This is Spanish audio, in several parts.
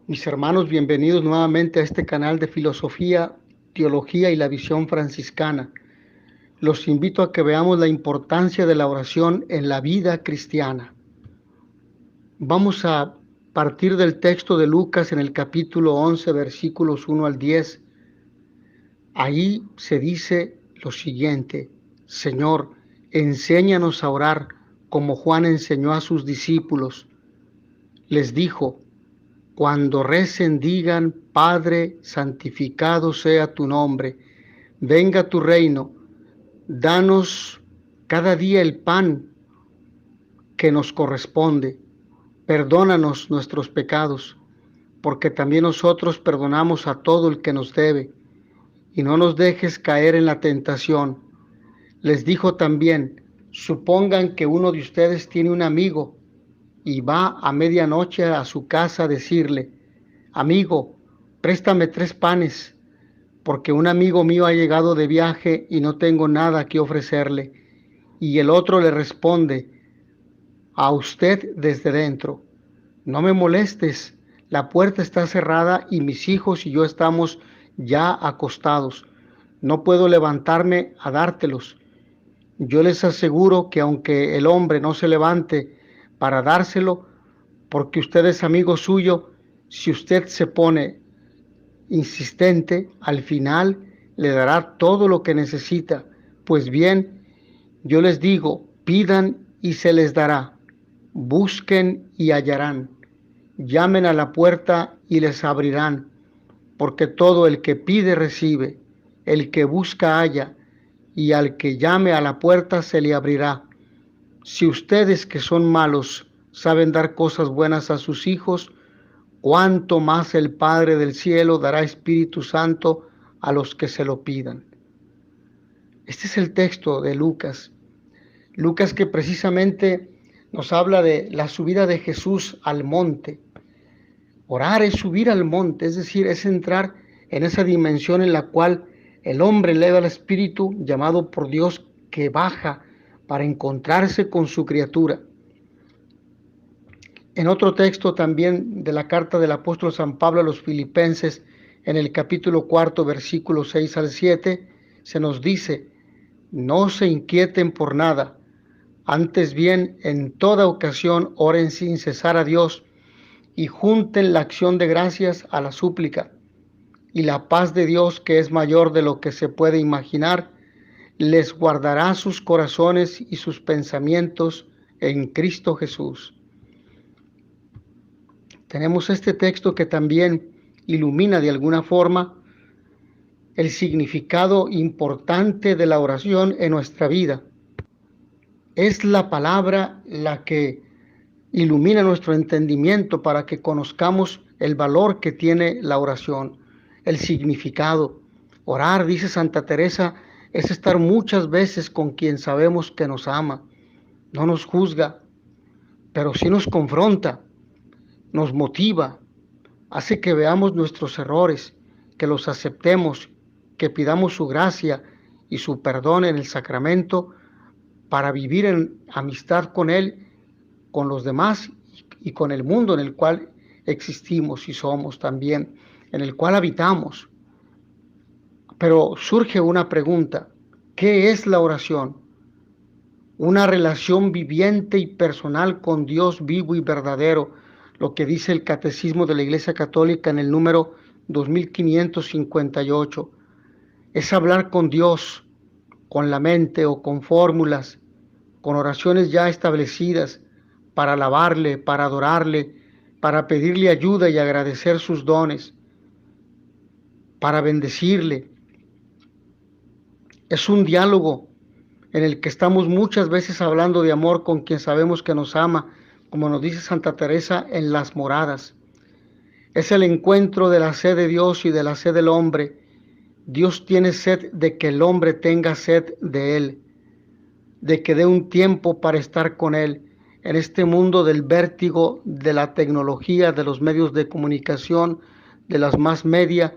Mis hermanos, bienvenidos nuevamente a este canal de filosofía, teología y la visión franciscana. Los invito a que veamos la importancia de la oración en la vida cristiana. Vamos a partir del texto de Lucas en el capítulo 11, versículos 1 al 10. Ahí se dice lo siguiente: Señor, enséñanos a orar como Juan enseñó a sus discípulos. Les dijo: cuando recen, digan: Padre, santificado sea tu nombre, venga tu reino, danos cada día el pan que nos corresponde, perdónanos nuestros pecados, porque también nosotros perdonamos a todo el que nos debe, y no nos dejes caer en la tentación. Les dijo también: supongan que uno de ustedes tiene un amigo y va a medianoche a su casa a decirle: amigo, préstame 3 panes, porque un amigo mío ha llegado de viaje y no tengo nada que ofrecerle. Y el otro le responde a usted desde dentro: no me molestes, la puerta está cerrada y mis hijos y yo estamos ya acostados. No puedo levantarme a dártelos. Yo les aseguro que aunque el hombre no se levante para dárselo, porque usted es amigo suyo, si usted se pone insistente, al final le dará todo lo que necesita. Pues bien, yo les digo: pidan y se les dará, busquen y hallarán, llamen a la puerta y les abrirán, porque todo el que pide recibe, el que busca halla, y al que llame a la puerta se le abrirá. Si ustedes, que son malos, saben dar cosas buenas a sus hijos, cuánto más el Padre del cielo dará Espíritu Santo a los que se lo pidan. Este es el texto de Lucas. Lucas, que precisamente nos habla de la subida de Jesús al monte. Orar es subir al monte, es decir, es entrar en esa dimensión en la cual el hombre eleva el espíritu llamado por Dios, que baja para encontrarse con su criatura. En otro texto también de la carta del apóstol San Pablo a los Filipenses, en el capítulo 4, versículos 6 al 7, se nos dice: no se inquieten por nada, antes bien en toda ocasión oren sin cesar a Dios y junten la acción de gracias a la súplica, y la paz de Dios, que es mayor de lo que se puede imaginar, les guardará sus corazones y sus pensamientos en Cristo Jesús. Tenemos este texto que también ilumina de alguna forma el significado importante de la oración en nuestra vida. Es la palabra la que ilumina nuestro entendimiento para que conozcamos el valor que tiene la oración, el significado. Orar, dice Santa Teresa, es estar muchas veces con quien sabemos que nos ama, no nos juzga, pero sí nos confronta, nos motiva, hace que veamos nuestros errores, que los aceptemos, que pidamos su gracia y su perdón en el sacramento para vivir en amistad con Él, con los demás y con el mundo en el cual existimos y somos también, en el cual habitamos. Pero surge una pregunta: ¿qué es la oración? Una relación viviente y personal con Dios vivo y verdadero, lo que dice el Catecismo de la Iglesia Católica en el número 2558. Es hablar con Dios, con la mente o con fórmulas, con oraciones ya establecidas, para alabarle, para adorarle, para pedirle ayuda y agradecer sus dones, para bendecirle. Es un diálogo en el que estamos muchas veces hablando de amor con quien sabemos que nos ama, como nos dice Santa Teresa en Las Moradas. Es el encuentro de la sed de Dios y de la sed del hombre. Dios tiene sed de que el hombre tenga sed de Él, de que dé un tiempo para estar con Él. En este mundo del vértigo, de la tecnología, de los medios de comunicación, de las más media,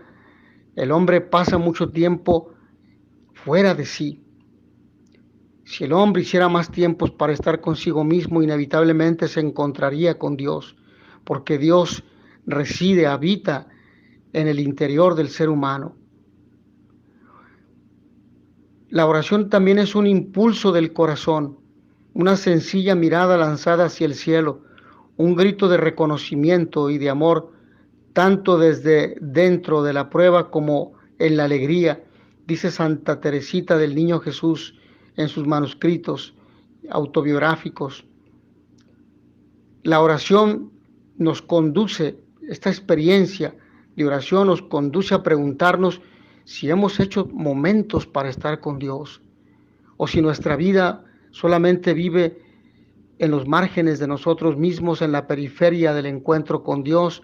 el hombre pasa mucho tiempo fuera de sí. Si el hombre hiciera más tiempos para estar consigo mismo, inevitablemente se encontraría con Dios, porque Dios reside, habita en el interior del ser humano. La oración también es un impulso del corazón, una sencilla mirada lanzada hacia el cielo, un grito de reconocimiento y de amor, tanto desde dentro de la prueba como en la alegría, dice Santa Teresita del Niño Jesús en sus manuscritos autobiográficos. La oración nos conduce, esta experiencia de oración nos conduce a preguntarnos si hemos hecho momentos para estar con Dios o si nuestra vida solamente vive en los márgenes de nosotros mismos, en la periferia del encuentro con Dios,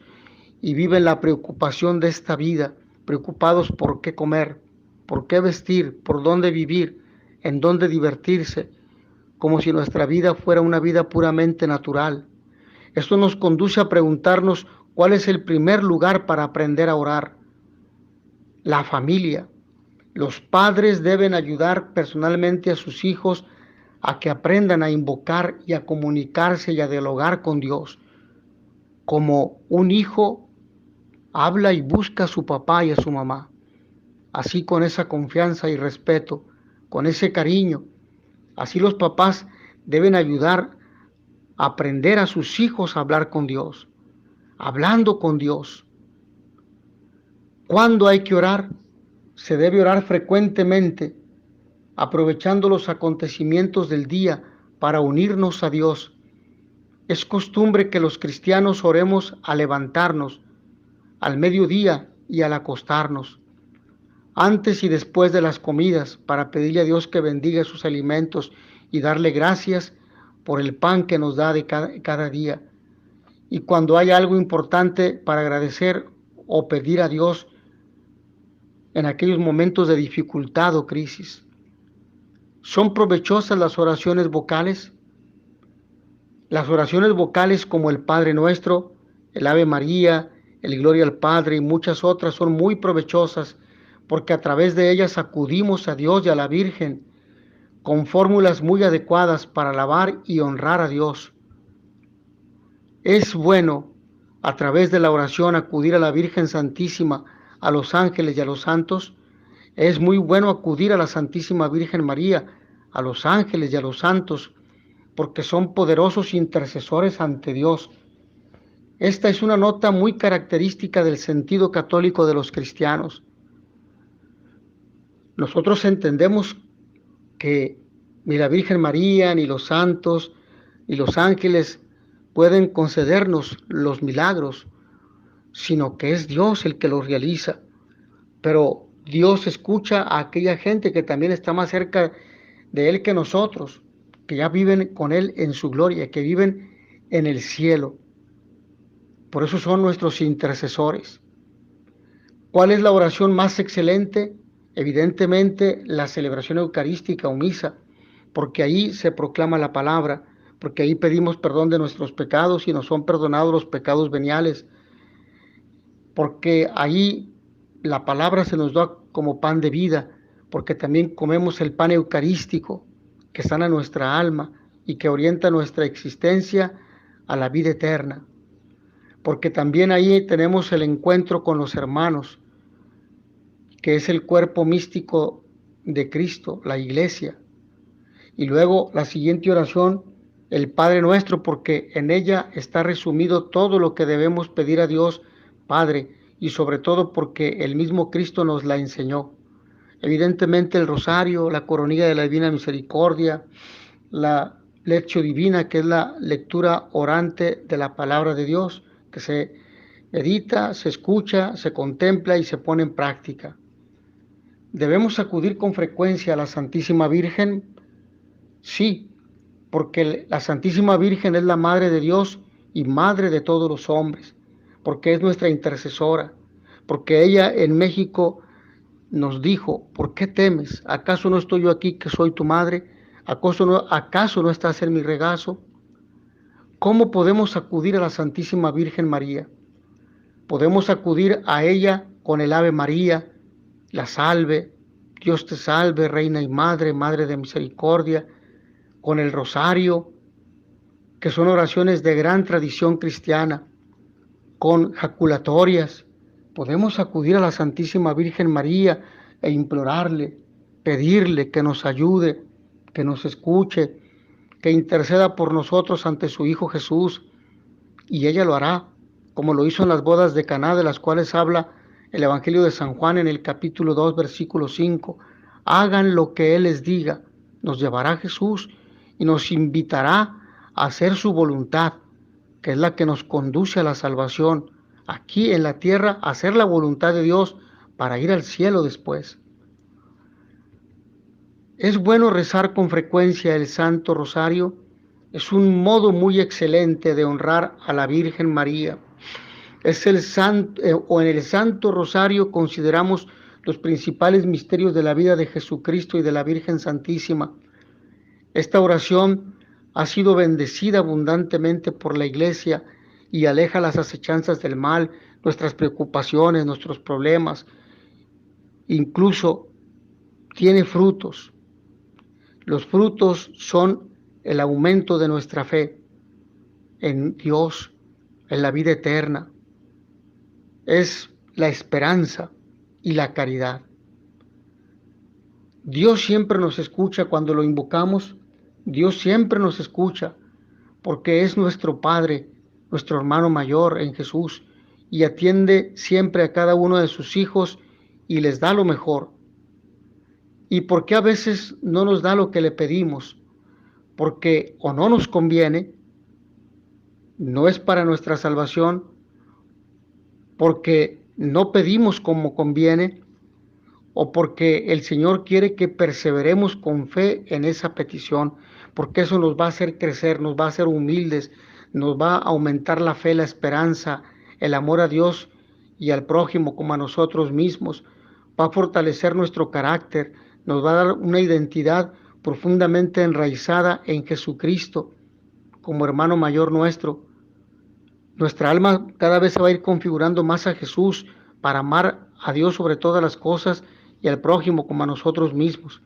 y vive en la preocupación de esta vida, preocupados por qué comer, por qué vestir, por dónde vivir, en dónde divertirse, como si nuestra vida fuera una vida puramente natural. Esto nos conduce a preguntarnos cuál es el primer lugar para aprender a orar. La familia. Los padres deben ayudar personalmente a sus hijos a que aprendan a invocar y a comunicarse y a dialogar con Dios. Como un hijo habla y busca a su papá y a su mamá. Así, con esa confianza y respeto, con ese cariño. Así los papás deben ayudar a aprender a sus hijos a hablar con Dios, hablando con Dios. ¿Cuándo hay que orar? Se debe orar frecuentemente, aprovechando los acontecimientos del día para unirnos a Dios. Es costumbre que los cristianos oremos al levantarnos, al mediodía y al acostarnos, antes y después de las comidas, para pedirle a Dios que bendiga sus alimentos y darle gracias por el pan que nos da de cada día. Y cuando hay algo importante para agradecer o pedir a Dios en aquellos momentos de dificultad o crisis. ¿Son provechosas las oraciones vocales? Las oraciones vocales como el Padre Nuestro, el Ave María, el Gloria al Padre y muchas otras son muy provechosas porque a través de ellas acudimos a Dios y a la Virgen con fórmulas muy adecuadas para alabar y honrar a Dios. Es bueno a través de la oración acudir a la Virgen Santísima, a los ángeles y a los santos. Es muy bueno acudir a la Santísima Virgen María, a los ángeles y a los santos, porque son poderosos intercesores ante Dios. Esta es una nota muy característica del sentido católico de los cristianos. Nosotros entendemos que ni la Virgen María, ni los santos, ni los ángeles pueden concedernos los milagros, sino que es Dios el que los realiza. Pero Dios escucha a aquella gente que también está más cerca de Él que nosotros, que ya viven con Él en su gloria, que viven en el cielo. Por eso son nuestros intercesores. ¿Cuál es la oración más excelente? Evidentemente la celebración eucarística o misa, porque ahí se proclama la palabra, porque ahí pedimos perdón de nuestros pecados y nos son perdonados los pecados veniales, porque ahí la palabra se nos da como pan de vida, porque también comemos el pan eucarístico que sana nuestra alma y que orienta nuestra existencia a la vida eterna, porque también ahí tenemos el encuentro con los hermanos, que es el cuerpo místico de Cristo, la iglesia. Y luego la siguiente oración, el Padre Nuestro, porque en ella está resumido todo lo que debemos pedir a Dios Padre, y sobre todo porque el mismo Cristo nos la enseñó. Evidentemente el rosario, la coronilla de la Divina Misericordia, la lectio divina, que es la lectura orante de la palabra de Dios, que se medita, se escucha, se contempla y se pone en práctica. ¿Debemos acudir con frecuencia a la Santísima Virgen? Sí, porque la Santísima Virgen es la Madre de Dios y Madre de todos los hombres, porque es nuestra intercesora, porque ella en México nos dijo: ¿por qué temes? ¿Acaso no estoy yo aquí que soy tu madre? ¿Acaso no estás en mi regazo? ¿Cómo podemos acudir a la Santísima Virgen María? Podemos acudir a ella con el Ave María, la salve, Dios te salve, Reina y Madre, Madre de Misericordia, con el rosario, que son oraciones de gran tradición cristiana. con jaculatorias. Podemos acudir a la Santísima Virgen María e implorarle, pedirle que nos ayude, que nos escuche, que interceda por nosotros ante su Hijo Jesús, y ella lo hará, como lo hizo en las bodas de Caná, de las cuales habla el Evangelio de San Juan en el capítulo 2, versículo 5. Hagan lo que Él les diga. Nos llevará Jesús y nos invitará a hacer su voluntad, que es la que nos conduce a la salvación, aquí en la tierra, a hacer la voluntad de Dios para ir al cielo después. Es bueno rezar con frecuencia el Santo Rosario. Es un modo muy excelente de honrar a la Virgen María. En el Santo Rosario consideramos los principales misterios de la vida de Jesucristo y de la Virgen Santísima. Esta oración ha sido bendecida abundantemente por la Iglesia y aleja las acechanzas del mal, nuestras preocupaciones, nuestros problemas. Incluso tiene frutos. Los frutos son el aumento de nuestra fe en Dios, en la vida eterna. Es la esperanza y la caridad. Dios siempre nos escucha cuando lo invocamos. Dios siempre nos escucha porque es nuestro Padre, nuestro hermano mayor en Jesús, y atiende siempre a cada uno de sus hijos y les da lo mejor. ¿Y por qué a veces no nos da lo que le pedimos? Porque o no nos conviene, no es para nuestra salvación, porque no pedimos como conviene, o porque el Señor quiere que perseveremos con fe en esa petición, porque eso nos va a hacer crecer, nos va a hacer humildes, nos va a aumentar la fe, la esperanza, el amor a Dios y al prójimo como a nosotros mismos, va a fortalecer nuestro carácter, nos va a dar una identidad profundamente enraizada en Jesucristo como hermano mayor nuestro. Nuestra alma cada vez se va a ir configurando más a Jesús para amar a Dios sobre todas las cosas y al prójimo como a nosotros mismos.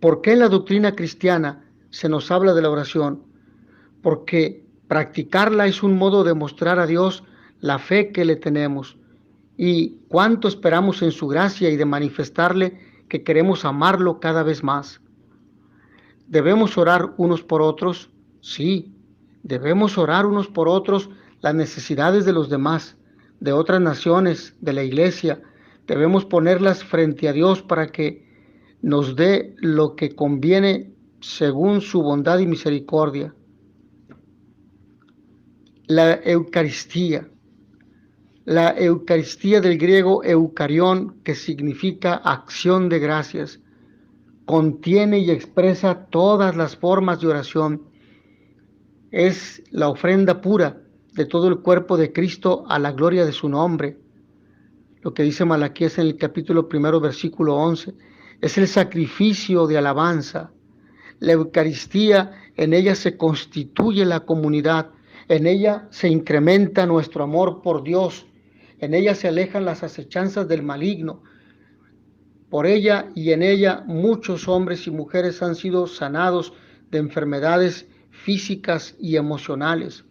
¿Por qué en la doctrina cristiana se nos habla de la oración? Porque practicarla es un modo de mostrar a Dios la fe que le tenemos y cuánto esperamos en su gracia y de manifestarle que queremos amarlo cada vez más. ¿Debemos orar unos por otros? Sí, debemos orar unos por otros las necesidades de los demás, de otras naciones, de la iglesia. Debemos ponerlas frente a Dios para que nos dé lo que conviene según su bondad y misericordia. La Eucaristía. La Eucaristía del griego eukarión, que significa acción de gracias, contiene y expresa todas las formas de oración. Es la ofrenda pura de todo el cuerpo de Cristo a la gloria de su nombre. Lo que dice Malaquías en el capítulo 1, versículo 11. Es el sacrificio de alabanza. La Eucaristía, en ella se constituye la comunidad, en ella se incrementa nuestro amor por Dios, en ella se alejan las acechanzas del maligno. Por ella y en ella muchos hombres y mujeres han sido sanados de enfermedades físicas y emocionales.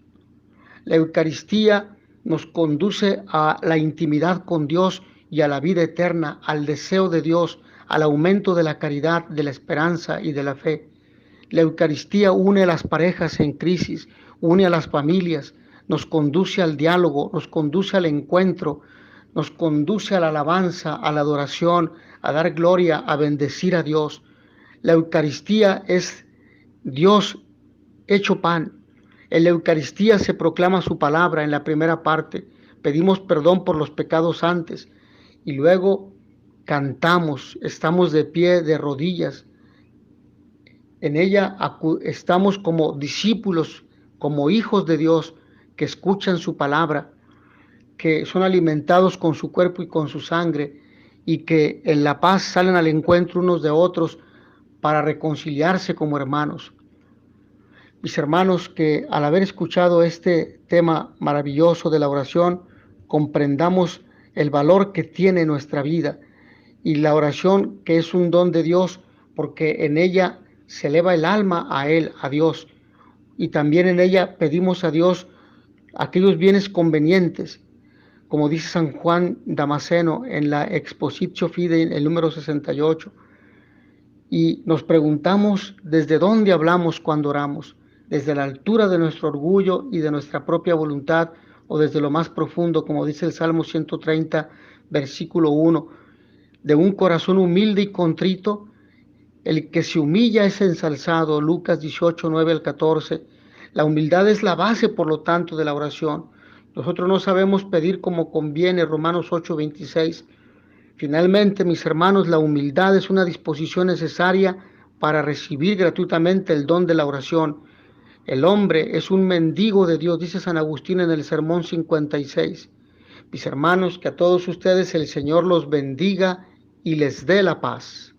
La Eucaristía nos conduce a la intimidad con Dios y a la vida eterna, al deseo de Dios, al aumento de la caridad, de la esperanza y de la fe. La Eucaristía une a las parejas en crisis, une a las familias, nos conduce al diálogo, nos conduce al encuentro, nos conduce a la alabanza, a la adoración, a dar gloria, a bendecir a Dios. La Eucaristía es Dios hecho pan. En la Eucaristía se proclama su palabra en la primera parte. Pedimos perdón por los pecados antes y luego cantamos, estamos de pie, de rodillas. En ella estamos como discípulos, como hijos de Dios que escuchan su palabra, que son alimentados con su cuerpo y con su sangre y que en la paz salen al encuentro unos de otros para reconciliarse como hermanos. Mis hermanos, que al haber escuchado este tema maravilloso de la oración, comprendamos el valor que tiene nuestra vida y la oración, que es un don de Dios, porque en ella se eleva el alma a Él, a Dios, y también en ella pedimos a Dios aquellos bienes convenientes, como dice San Juan Damasceno en la Expositio Fidei, el número 68, y nos preguntamos desde dónde hablamos cuando oramos, desde la altura de nuestro orgullo y de nuestra propia voluntad, o desde lo más profundo, como dice el Salmo 130, versículo 1, de un corazón humilde y contrito. El que se humilla es ensalzado, Lucas 18, 9 al 14. La humildad es la base, por lo tanto, de la oración. Nosotros no sabemos pedir como conviene, Romanos 8, 26. Finalmente, mis hermanos, la humildad es una disposición necesaria para recibir gratuitamente el don de la oración. El hombre es un mendigo de Dios, dice San Agustín en el Sermón 56. Mis hermanos, que a todos ustedes el Señor los bendiga y les dé la paz.